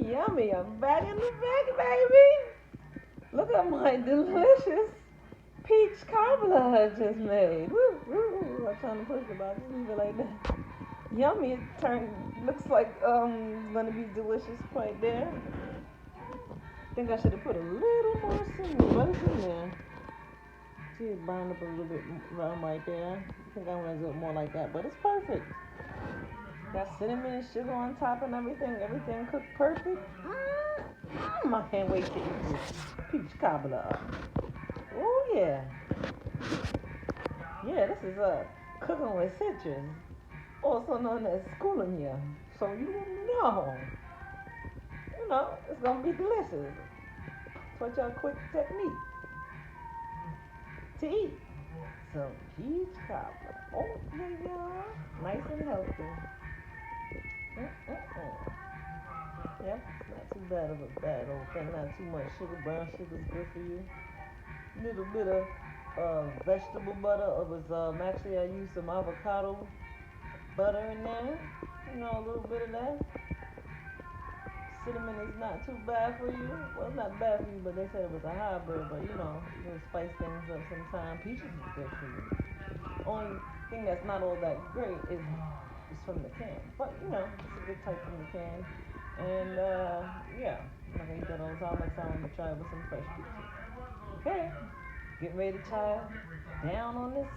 Yummy, I'm back in the bag, baby. Look at my delicious peach cobbler I just made. Woo, woo, woo. I'm trying to push it, but I just leave it like that. Yummy, it turned, looks like gonna be delicious right there. Think I should have put a little more cinnamon, but it's in there. See it burned up a little bit right there. I think I want to do it more like that, but it's perfect. Got cinnamon and sugar on top and everything. Everything cooked perfect. I can't wait to eat this peach cobbler. Oh yeah. Yeah, this is cooking with citrus, also known as schooling. So know, it's gonna be delicious. Such a quick technique to eat. So peach cobbler. Oh yeah, nice and healthy. Yep, not too bad of a bad old thing. Not too much sugar. Brown sugar is good for you. Little bit of vegetable butter. It was actually I used some avocado butter in there. A little bit of that. Cinnamon is not too bad for you. Well, not bad for you, but they said it was a hybrid. But you'll spice things up sometimes. Peaches is good for you. Only thing that's not all that great is from the can. But it's a good type from the can. And yeah, I'm not gonna eat that all the time. Next time I'm gonna try it with some fresh peaches. Okay, getting ready to try down on this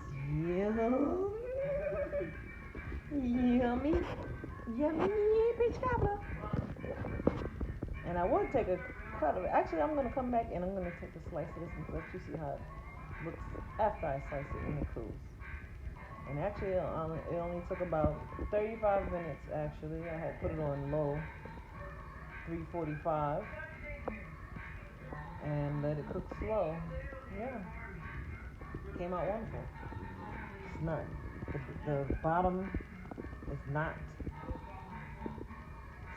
yummy peach cobbler. And I would take a cut of it. Actually, I'm gonna come back and I'm gonna take a slice of this and let you see how it looks after I slice it when it cools. And actually, it only took about 35 minutes. Actually, I had put it on low, 345, and let it cook slow. Yeah, came out wonderful. It's not the bottom is not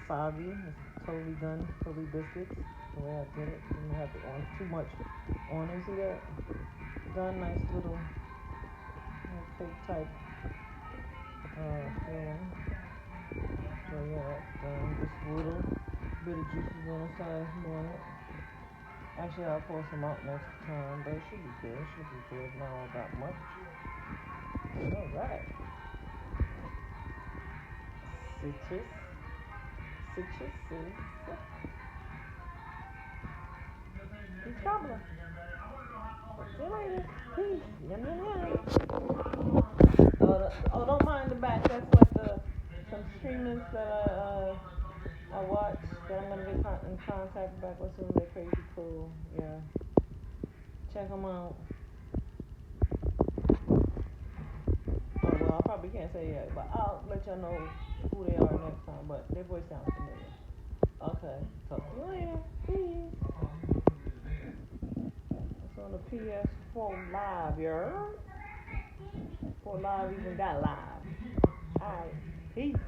soggy. It's totally done, totally biscuits. The way I did it, didn't have it on too much on it. See that? Done, nice little cake type filling. So yeah, that's done. Just a little bit of juices on the side more. Actually, I'll pour some out next time, but it should be good. It should be good. Not all that much. Alright. Citrus. Peach cobbler. See you later. Peace. Yum, yum, yum. Don't mind the back. That's like some streamers that I watch that I'm gonna get in contact back with soon. They're crazy cool. Yeah. Check them out. Oh, well, I probably can't say yet, but I'll let y'all know who they are next time. But their voice sounds familiar. Okay. Talk to you later. Peace. It's on the PS4 Live, y'all. 4 Live even got live. Alright. Peace.